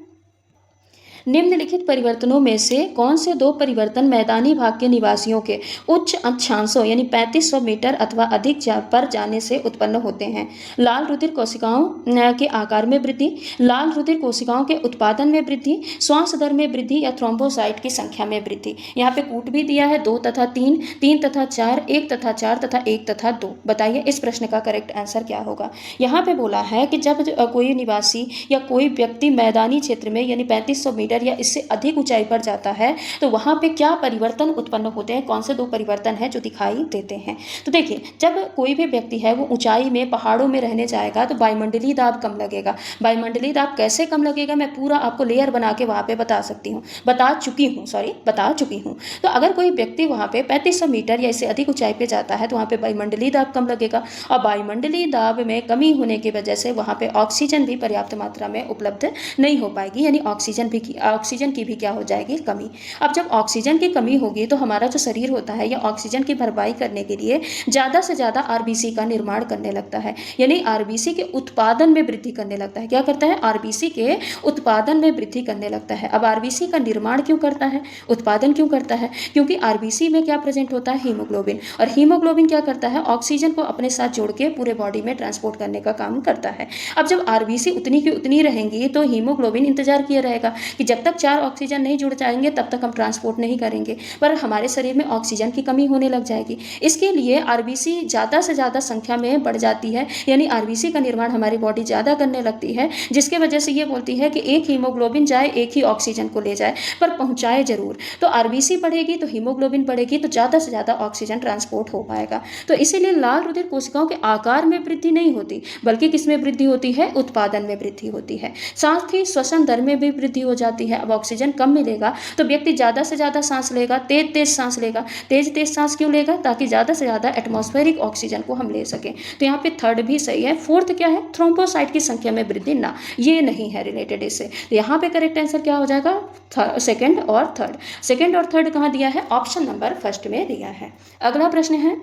निम्नलिखित परिवर्तनों में से कौन से 2 परिवर्तन मैदानी भाग के निवासियों के उच्च अक्षांशों यानी 3500 मीटर अथवा अधिक पर जाने से उत्पन्न होते हैं? लाल रुधिर कोशिकाओं के आकार में वृद्धि, लाल रुधिर कोशिकाओं के उत्पादन में वृद्धि, श्वास दर में वृद्धि या थ्रोम्बोसाइट की संख्या में वृद्धि। यहाँ पे कूट भी दिया है 2 तथा 3, 3 तथा 4, 1 तथा 4 तथा 1 तथा 2। बताइए इस प्रश्न का करेक्ट आंसर क्या होगा? यहाँ पे बोला है कि जब कोई निवासी या कोई व्यक्ति मैदानी क्षेत्र में यानी 3500 मीटर मीटर या इससे अधिक ऊंचाई पर जाता है तो वहाँ पे क्या परिवर्तन उत्पन्न होते हैं, कौन से 2 परिवर्तन हैं जो दिखाई देते हैं। तो देखिए, जब कोई भी व्यक्ति है वो ऊंचाई में पहाड़ों में रहने जाएगा तो वायुमंडलीय दाब कम लगेगा। वायुमंडलीय दाब कैसे कम लगेगा, मैं पूरा आपको लेयर बना के वहाँ पे बता चुकी हूँ। तो अगर कोई व्यक्ति वहाँ पे 3500 मीटर या इससे अधिक ऊंचाई पे जाता है तो वहाँ पे वायुमंडलीय दाब कम लगेगा, और वायुमंडलीय दाब में कमी होने की वजह से वहाँ पे ऑक्सीजन भी पर्याप्त मात्रा में उपलब्ध नहीं हो पाएगी, यानी ऑक्सीजन की भी क्या हो जाएगी, कमी। अब जब ऑक्सीजन की कमी होगी तो हमारा जो शरीर होता है यह ऑक्सीजन की भरपाई करने के लिए ज़्यादा से ज़्यादा आरबीसी का निर्माण करने लगता है, यानी आरबीसी के उत्पादन में वृद्धि करने लगता है। क्या करता है, आरबीसी के उत्पादन में वृद्धि करने लगता है। अब आरबीसी का निर्माण क्यों करता है, उत्पादन क्यों करता है, क्योंकि आरबीसी में क्या प्रेजेंट होता है, हीमोग्लोबिन, और हीमोग्लोबिन क्या करता है, ऑक्सीजन को अपने साथ जोड़ के पूरे बॉडी में ट्रांसपोर्ट करने का काम करता है। अब जब आरबीसी उतनी की उतनी रहेंगी तो हीमोग्लोबिन इंतजार किया रहेगा कि जब तक 4 ऑक्सीजन नहीं जुड़ जाएंगे तब तक हम ट्रांसपोर्ट नहीं करेंगे, पर हमारे शरीर में ऑक्सीजन की कमी होने लग जाएगी। इसके लिए आरबीसी ज़्यादा से ज़्यादा संख्या में बढ़ जाती है, यानी आरबीसी का निर्माण हमारी बॉडी ज़्यादा करने लगती है, जिसके वजह से ये बोलती है कि एक हीमोग्लोबिन जाए, एक ही ऑक्सीजन को ले जाए, पर पहुँचाए जरूर। तो आरबीसी बढ़ेगी तो हीमोग्लोबिन बढ़ेगी तो ज़्यादा से ज़्यादा ऑक्सीजन ट्रांसपोर्ट हो पाएगा। तो इसीलिए लाल रुधिर कोशिकाओं के आकार में वृद्धि नहीं होती, बल्कि किसमें वृद्धि होती है, उत्पादन में वृद्धि होती है। साथ ही श्वसन दर में भी वृद्धि हो जाती है। अब ऑक्सीजन कम मिलेगा तो व्यक्ति ज़्यादा से ज़्यादा सांस लेगा, तेज तेज सांस लेगा। तेज तेज सांस क्यों लेगा, ताकि ज़्यादा से ज़्यादा एटमॉस्फेरिक ऑक्सीजन को हम ले सकें। तो यहाँ पे थर्ड भी सही है। फोर्थ क्या है, थ्रोम्बोसाइट की संख्या में वृद्धि ना, ये नहीं है रिलेटेड इससे। तो यहाँ पे करेक्ट आंसर क्या हो जाएगा, सेकेंड और थर्ड। सेकेंड और थर्ड कहाँ दिया है, ऑप्शन नंबर फर्स्ट में दिया है। अगला प्रश्न है,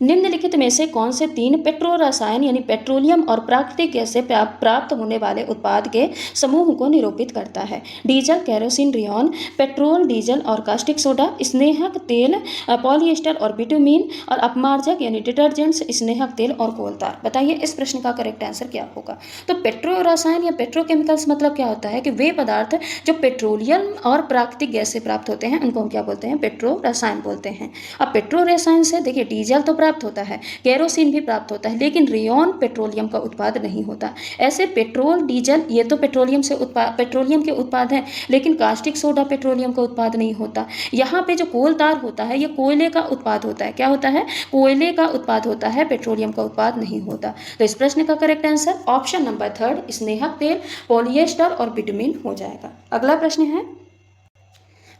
निम्नलिखित में से कौन से 3 पेट्रो रसायन यानी पेट्रोलियम और प्राकृतिक गैस से प्राप्त होने वाले उत्पाद के समूह को निरूपित करता है। Diesel, kerosene, rayon, petrol, diesel और कास्टिक सोडा, स्नेहक तेल, पॉलिएस्टर और बिटुमिन, और अपमार्जक यानी डिटर्जेंट्स, स्नेहक तेल और कोलतार। बताइए इस प्रश्न का करेक्ट आंसर क्या होगा। तो पेट्रो रसायन या पेट्रोकेमिकल्स मतलब क्या होता है कि वे पदार्थ जो पेट्रोलियम और प्राकृतिक गैस से प्राप्त होते हैं उनको हम क्या बोलते हैं, पेट्रो रसायन बोलते हैं। अब पेट्रो रसायन से देखिए डीजल तो प्राप्त होता है, केरोसिन भी प्राप्त होता है, लेकिन रेयॉन पेट्रोलियम का उत्पाद नहीं होता। ऐसे पेट्रोल, डीजल ये तो पेट्रोलियम के उत्पाद हैं, लेकिन कास्टिक सोडा पेट्रोलियम का उत्पाद नहीं होता। यहाँ पे जो कोलतार होता है ये कोयले का उत्पाद होता है। क्या होता है, कोयले का उत्पाद होता है, पेट्रोलियम का उत्पाद नहीं होता। तो इस प्रश्न का correct answer option number third, स्नेहक तेल, पॉलिएस्टर और बिटुमिन हो जाएगा। अगला प्रश्न है,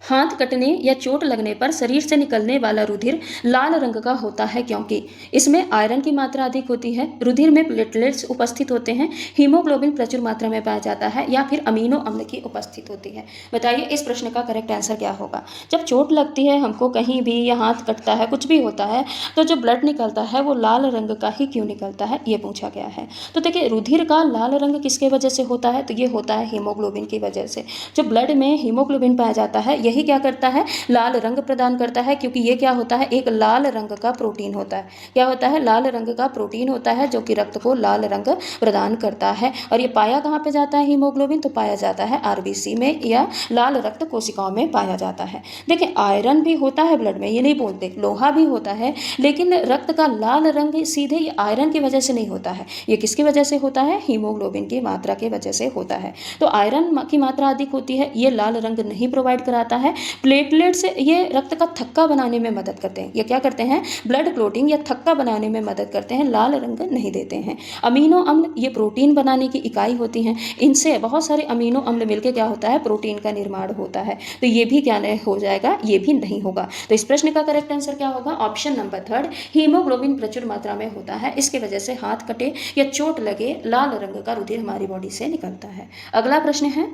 हाथ कटने या चोट लगने पर शरीर से निकलने वाला रुधिर लाल रंग का होता है क्योंकि इसमें आयरन की मात्रा अधिक होती है, रुधिर में प्लेटलेट्स उपस्थित होते हैं, हीमोग्लोबिन प्रचुर मात्रा में पाया जाता है, या फिर अमीनो अम्ल की उपस्थित होती है। बताइए इस प्रश्न का करेक्ट आंसर क्या होगा। जब चोट लगती है हमको कहीं भी, या हाथ कटता है, कुछ भी होता है, तो जो ब्लड निकलता है वो लाल रंग का ही क्यों निकलता है, ये पूछा गया है। तो देखिए रुधिर का लाल रंग किसके वजह से होता है, तो ये होता है हीमोग्लोबिन की वजह से। जो ब्लड में हीमोग्लोबिन पाया जाता है यही क्या करता है, लाल रंग प्रदान करता है, क्योंकि ये क्या होता है, एक लाल रंग का प्रोटीन होता है। क्या होता है, लाल रंग का प्रोटीन होता है जो कि रक्त को लाल रंग प्रदान करता है। और ये पाया कहाँ पे जाता है हीमोग्लोबिन, तो पाया जाता है आरबीसी में या लाल रक्त कोशिकाओं में पाया जाता है। देखिए आयरन भी होता है ब्लड में, ये नहीं बोलते, लोहा भी होता है, लेकिन रक्त का लाल रंग सीधे ये आयरन की वजह से नहीं होता है। ये किसकी वजह से होता है, हीमोग्लोबिन की मात्रा की वजह से होता है। तो आयरन की मात्रा अधिक होती है, ये लाल रंग नहीं प्रोवाइड कराता है। प्लेटलेट्स ये रक्त का थक्का बनाने में मदद करते हैं, ये क्या करते हैं, ब्लड क्लोटिंग या थक्का बनाने में मदद करते हैं, लाल रंग नहीं देते हैं। अमीनो अम्ल ये प्रोटीन बनाने की इकाई होती हैं, इनसे बहुत सारे अमीनो अम्ल मिलकर क्या होता है, प्रोटीन का निर्माण होता है। तो ये भी क्या नहीं हो जाएगा, ये भी नहीं होगा। तो इस प्रश्न का करेक्ट आंसर क्या होगा, ऑप्शन नंबर थर्ड, हीमोग्लोबिन प्रचुर मात्रा में होता है, इसके वजह से हाथ कटे या चोट लगे लाल रंग का रुधिर हमारी बॉडी से निकलता है। अगला प्रश्न है,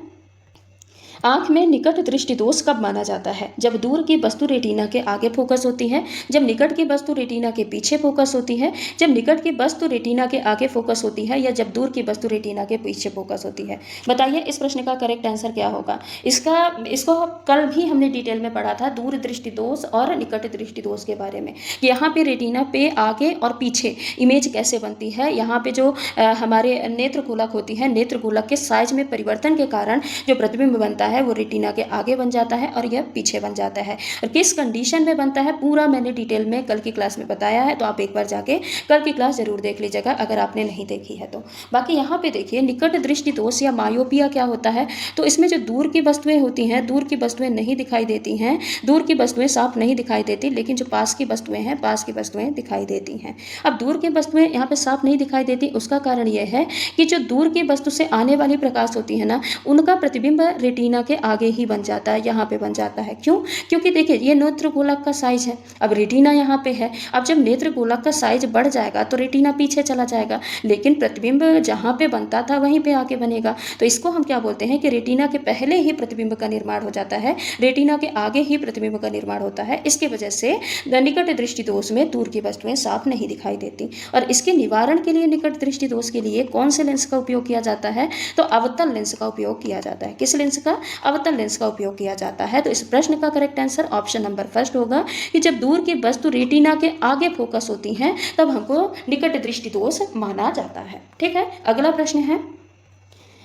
आंख में निकट दृष्टि दोष कब माना जाता है, जब दूर की वस्तु रेटिना के आगे फोकस होती है, जब निकट की वस्तु रेटिना के पीछे फोकस होती है, जब निकट की वस्तु रेटिना के आगे फोकस होती है, या जब दूर की वस्तु रेटिना के पीछे फोकस होती है। बताइए इस प्रश्न का करेक्ट आंसर क्या होगा। इसको कल भी हमने डिटेल में पढ़ा था, दूर दृष्टि दोष और निकट दृष्टि दोष के बारे में, कि यहाँ पे रेटिना पे आगे और पीछे इमेज कैसे बनती है। यहाँ पे जो हमारे नेत्र गोलक होती है, नेत्र गोलक के साइज में परिवर्तन के कारण जो प्रतिबिंब बनता है वो रेटिना के आगे बन जाता है और यह पीछे बन जाता है। और किस कंडीशन में बनता है पूरा मैंने डिटेल में कल की क्लास में बताया है, तो आप एक बार जाके कल की क्लास जरूर देख लीजिएगा अगर आपने नहीं देखी है तो। बाकी यहाँ पे देखिए निकट दृष्टि दोष या मायोपिया क्या होता है, तो इसमें जो दूर की वस्तुएं होती हैं, दूर की वस्तुएं नहीं दिखाई देती हैं, दूर की वस्तुएं साफ नहीं दिखाई देती, लेकिन जो पास की वस्तुएं हैं, पास की वस्तुएं दिखाई देती हैं। अब दूर की वस्तुएं यहाँ पे साफ नहीं दिखाई देती, उसका कारण यह है कि जो दूर की वस्तु से आने वाली प्रकाश होती है ना, उनका प्रतिबिंब रेटिना के आगे ही बन जाता है, यहाँ पे बन जाता है। क्यों? क्योंकि देखिए ये नेत्र गोलक का साइज है, अब रेटिना यहाँ पे है, अब जब नेत्र गोलक का साइज बढ़ जाएगा तो रेटिना पीछे चला जाएगा, लेकिन प्रतिबिंब जहाँ पे बनता था वहीं पे आके बनेगा। तो इसको हम क्या बोलते हैं कि रेटिना के पहले ही प्रतिबिंब का निर्माण हो जाता है, रेटिना के आगे ही प्रतिबिंब का निर्माण होता है। इसकी वजह से निकट दृष्टि दोष में दूर की वस्तुएं साफ नहीं दिखाई देती। और इसके निवारण के लिए निकट दृष्टि दोष के लिए कौन से लेंस का उपयोग किया जाता है, तो अवतल लेंस का उपयोग किया जाता है। किस लेंस का? अवतल लेंस का उपयोग किया जाता है। तो इस प्रश्न का correct answer option number first होगा कि जब दूर की वस्तु रेटिना के आगे फोकस होती हैं तब हमको निकट दृष्टि दोष माना जाता है। ठीक है, अगला प्रश्न है,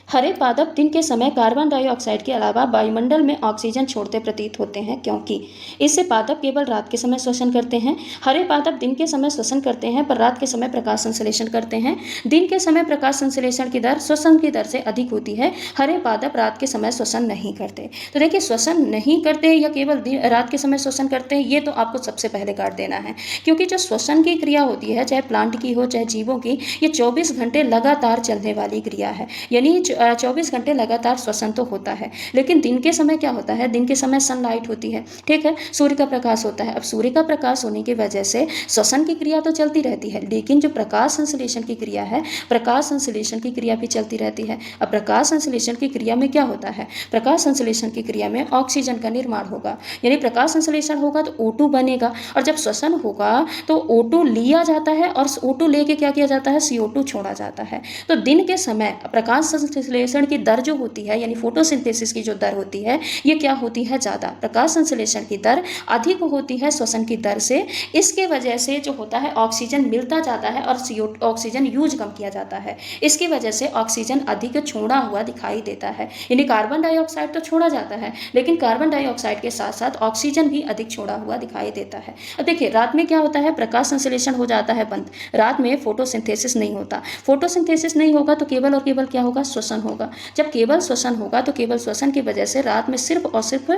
हरे पादप दिन के समय कार्बन डाइऑक्साइड के अलावा वायुमंडल में ऑक्सीजन छोड़ते प्रतीत होते हैं, क्योंकि इससे पादप केवल रात के समय श्वसन करते हैं। हरे पादप दिन के समय श्वसन करते हैं पर रात के समय प्रकाश संश्लेषण करते हैं। दिन के समय प्रकाश संश्लेषण की दर श्वसन की दर से अधिक होती है, हरे पादप रात के समय श्वसन नहीं करते। तो देखिए श्वसन नहीं करते या केवल रात के समय श्वसन करते हैं, ये तो आपको सबसे पहले काट देना है, क्योंकि जो श्वसन की क्रिया होती है, चाहे प्लांट की हो चाहे जीवों की, ये 24 घंटे लगातार चलने वाली क्रिया है, यानी 24 घंटे लगातार श्वसन तो होता है। लेकिन दिन के समय क्या होता है, दिन के समय सनलाइट होती है, ठीक है, सूर्य का प्रकाश होता है। अब सूर्य का प्रकाश होने की वजह से श्वसन की क्रिया तो चलती रहती है, लेकिन जो प्रकाश संश्लेषण की क्रिया है, प्रकाश संश्लेषण की क्रिया भी चलती रहती है। अब प्रकाश संश्लेषण की क्रिया में क्या होता है, प्रकाश संश्लेषण की क्रिया में ऑक्सीजन का निर्माण होगा, यानी प्रकाश संश्लेषण होगा तो O2 बनेगा, और जब श्वसन होगा तो O2 लिया जाता है और O2 लेके क्या किया जाता है, CO2 छोड़ा जाता है। तो दिन के समय प्रकाश संश्लेषण की दर जो होती है, यानी फोटोसिंथेसिस की जो दर होती है, ये क्या होती है, ज़्यादा। प्रकाश संश्लेषण की दर अधिक होती है श्वसन की दर से, इसके वजह से जो होता है ऑक्सीजन मिलता जाता है और ऑक्सीजन यूज कम किया जाता है। इसकी वजह से ऑक्सीजन अधिक छोड़ा हुआ दिखाई देता है, यानी कार्बन डाइऑक्साइड तो छोड़ा जाता है, लेकिन कार्बन डाइऑक्साइड के साथ साथ ऑक्सीजन भी अधिक छोड़ा हुआ दिखाई देता है। अब देखिए रात में क्या होता है, प्रकाश संश्लेषण हो जाता है बंद, रात में फोटोसिंथेसिस नहीं होता। फोटोसिंथेसिस नहीं होगा तो केवल और केवल क्या होगा, श्वसन होगा। जब केवल श्वसन होगा तो केवल श्वसन की वजह से रात में सिर्फ और सिर्फ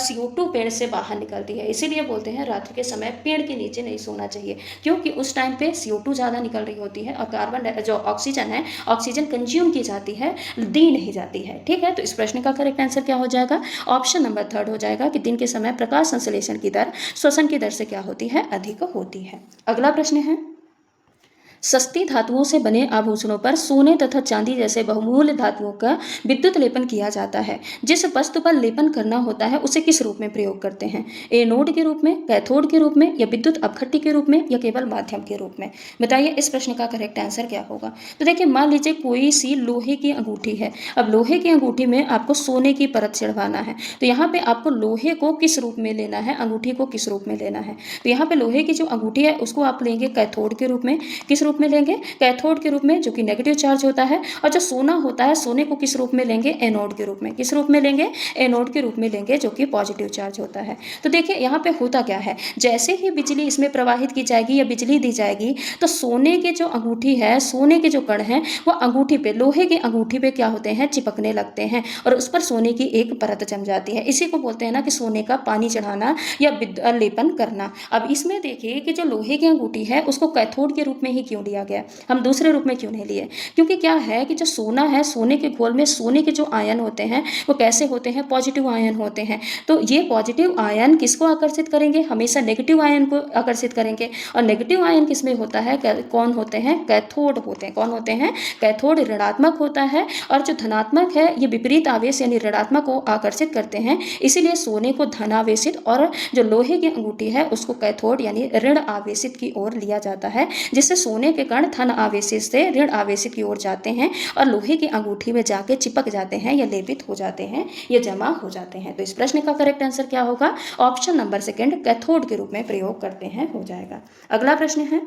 CO2 पेड़ से बाहर निकलती है। इसीलिए बोलते हैं रात्रि के समय पेड़ के नीचे नहीं सोना चाहिए, क्योंकि उस टाइम पे CO2 ज़्यादा निकल रही होती है और कार्बन जो ऑक्सीजन है, ऑक्सीजन कंज्यूम की जाती है, दी नहीं जाती है। ठीक है, तो इस प्रश्न का करेक्ट आंसर क्या हो जाएगा, ऑप्शन नंबर थर्ड हो जाएगा कि दिन के समय प्रकाश संश्लेषण की दर श्वसन की दर से क्या होती है, अधिक होती है। अगला प्रश्न है, सस्ती धातुओं से बने आभूषणों पर सोने तथा चांदी जैसे बहुमूल्य धातुओं का विद्युत लेपन किया जाता है। जिस वस्तु पर लेपन करना होता है उसे किस रूप में प्रयोग करते हैं, एनोड के रूप में, कैथोड के रूप में, या विद्युत अपघट्य के रूप में, या केवल माध्यम के रूप में। बताइए इस प्रश्न का करेक्ट आंसर क्या होगा। तो देखिए मान लीजिए कोई सी लोहे की अंगूठी है, अब लोहे की अंगूठी में आपको सोने की परत चढ़वाना है, तो यहाँ पे आपको लोहे को किस रूप में लेना है, अंगूठी को किस रूप में लेना है। तो यहाँ पे लोहे की जो अंगूठी है उसको आप लेंगे कैथोड के रूप में, किस रूप में लेंगे, कैथोड के रूप में, जो कि नेगेटिव चार्ज होता है। और जो सोना होता है, सोने को किस रूप में लेंगे, एनोड के रूप में। किस रूप में लेंगे, एनोड के रूप में लेंगे, जो कि पॉजिटिव चार्ज होता है। तो देखिए यहाँ पे होता क्या है, जैसे ही बिजली इसमें प्रवाहित की जाएगी या बिजली दी जाएगी तो सोने के जो अंगूठी है, सोने के जो कण हैं वो अंगूठी पे, लोहे की अंगूठी पे क्या होते हैं, चिपकने लगते हैं और उस पर सोने की एक परत जम जाती है। इसी को बोलते हैं ना कि सोने का पानी चढ़ाना या लेपन करना। अब इसमें देखिए कि जो लोहे की अंगूठी है उसको कैथोड के रूप में ही क्यों लिया गया, हम दूसरे रूप में क्यों नहीं लिए, क्योंकि क्या है कि जो सोना है, सोने के घोल में सोने के जो आयन होते हैं वो कैसे होते हैं, पॉजिटिव आयन होते हैं। तो ये पॉजिटिव आयन किसको आकर्षित करेंगे, हमेशा नेगेटिव आयन को आकर्षित करेंगे। और नेगेटिव आयन किसमें होता है, कौन होते हैं, कैथोड होते हैं। कौन होते हैं, कैथोड ऋणात्मक होता है और जो धनात्मक है ये विपरीत आवेश यानी ऋणात्मक को आकर्षित करते हैं। इसीलिए सोने को धनावेशित और जो लोहे की अंगूठी है उसको कैथोड यानी ऋण आवेशित की ओर लिया जाता है, जिससे सोने के कण धन आवेशित से ऋण आवेशित की ओर जाते हैं और लोहे की अंगूठी में जाके चिपक जाते हैं या लेपित हो जाते हैं, ये जमा हो जाते हैं। तो इस प्रश्न का करेक्ट आंसर क्या होगा, ऑप्शन नंबर सेकंड, कैथोड के रूप में प्रयोग करते हैं, हो जाएगा। अगला प्रश्न है,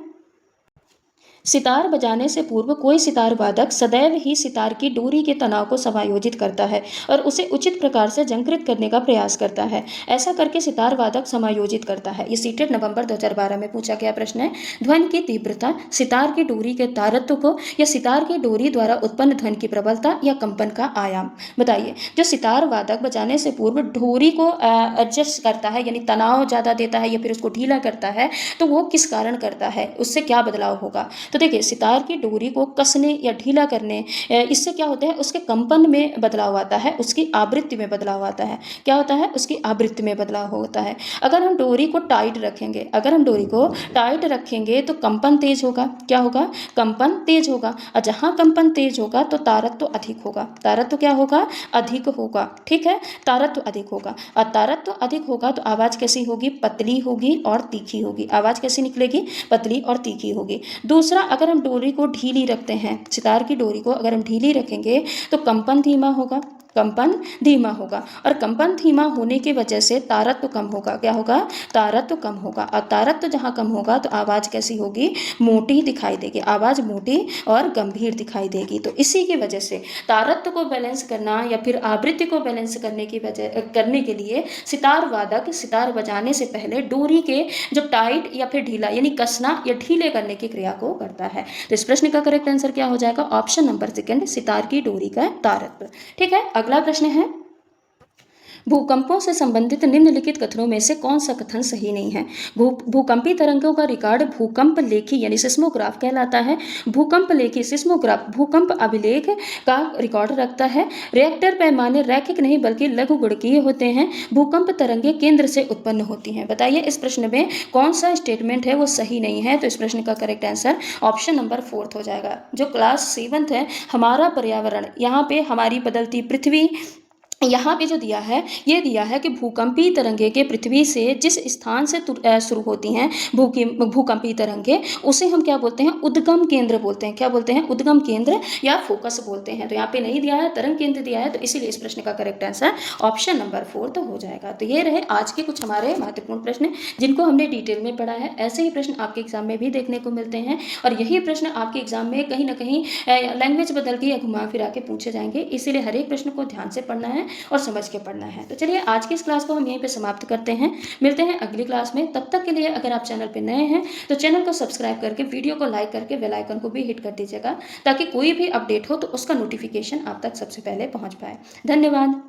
सितार बजाने से पूर्व कोई सितार वादक सदैव ही सितार की डोरी के तनाव को समायोजित करता है और उसे उचित प्रकार से झंकृत करने का प्रयास करता है। ऐसा करके सितार वादक समायोजित करता है। ये सीटेट नवंबर 2012 में पूछा गया प्रश्न है। ध्वनि की तीव्रता, सितार की डोरी के तारत्व को, या सितार की डोरी द्वारा उत्पन्न ध्वनि की प्रबलता, या कंपन का आयाम। बताइए, जो सितार वादक बजाने से पूर्व डोरी को एडजस्ट करता है, यानी तनाव ज़्यादा देता है या फिर उसको ढीला करता है, तो वो किस कारण करता है, उससे क्या बदलाव होगा। तो देखिए, सितार की डोरी को कसने या ढीला करने, इससे क्या होता है, उसके कंपन में बदलाव आता है, उसकी आवृत्ति में बदलाव आता है। क्या होता है, उसकी आवृत्ति में बदलाव होता है। अगर हम डोरी को टाइट रखेंगे, अगर हम डोरी को टाइट रखेंगे तो कंपन तेज होगा। क्या होगा, कंपन तेज होगा। और जहाँ कंपन तेज होगा तो तारत्व अधिक होगा। तारत्व क्या होगा, अधिक होगा। ठीक है, तारत्व अधिक होगा। और तारत्व अधिक होगा तो आवाज़ कैसी होगी, पतली होगी और तीखी होगी। आवाज़ कैसी निकलेगी, पतली और तीखी होगी। दूसरा, अगर हम डोरी को ढीली रखते हैं, सितार की डोरी को अगर हम ढीली रखेंगे तो कंपन धीमा होगा, कंपन धीमा होगा। और कंपन धीमा होने की वजह से तारत्व कम होगा। क्या होगा, तारत्व कम होगा। और तारत्व जहाँ कम होगा तो आवाज़ कैसी होगी, मोटी दिखाई देगी। आवाज़ मोटी और गंभीर दिखाई देगी। तो इसी की वजह से तारत्व को बैलेंस करना या फिर आवृत्ति को बैलेंस करने के लिए सितार वादक सितार बजाने से पहले डोरी के जो टाइट या फिर ढीला, यानी कसना या ढीले करने की क्रिया को करता है। तो इस प्रश्न का करेक्ट आंसर क्या हो जाएगा, ऑप्शन नंबर सेकंड, सितार की डोरी का तारत्व। ठीक है, अगला प्रश्न है, भूकंपों से संबंधित निम्नलिखित कथनों में से कौन सा कथन सही नहीं है। भूकंपी तरंगों का रिकॉर्ड भूकंप लेखी यानी सिस्मोग्राफ कहलाता है। भूकंप लेखी सिस्मोग्राफ भूकंप अभिलेख का रिकॉर्ड रखता है। रिएक्टर पैमाने रैखिक नहीं बल्कि लघुगुणकीय होते हैं। भूकंप तरंगें केंद्र से उत्पन्न होती हैं। बताइए, इस प्रश्न में कौन सा स्टेटमेंट है वो सही नहीं है। तो इस प्रश्न का करेक्ट आंसर ऑप्शन नंबर 4 हो जाएगा। जो क्लास 7th है, हमारा पर्यावरण, यहाँ पे हमारी बदलती पृथ्वी, यहाँ पे जो दिया है, ये दिया है कि भूकंपी तरंगे के पृथ्वी से जिस स्थान से शुरू होती हैं भूकंपी तरंगे, उसे हम क्या बोलते हैं, उद्गम केंद्र बोलते हैं। क्या बोलते हैं, उद्गम केंद्र या फोकस बोलते हैं। तो यहाँ पे नहीं दिया है, तरंग केंद्र दिया है, तो इसीलिए इस प्रश्न का करेक्ट आंसर ऑप्शन नंबर 4 तो हो जाएगा। तो ये रहे आज के कुछ हमारे महत्वपूर्ण प्रश्न जिनको हमने डिटेल में पढ़ा है। ऐसे ही प्रश्न आपके एग्जाम में भी देखने को मिलते हैं और यही प्रश्न आपके एग्जाम में कहीं ना कहीं लैंग्वेज बदल के या घुमा फिरा के पूछे जाएंगे। इसीलिए हर एक प्रश्न को ध्यान से पढ़ना है और समझ के पढ़ना है। तो चलिए, आज की इस क्लास को हम यहीं पे समाप्त करते हैं। मिलते हैं अगली क्लास में। तब तक के लिए अगर आप चैनल पे नए हैं तो चैनल को सब्सक्राइब करके वीडियो को लाइक करके बेल आइकन को भी हिट कर दीजिएगा, ताकि कोई भी अपडेट हो तो उसका नोटिफिकेशन आप तक सबसे पहले पहुंच पाए। धन्यवाद।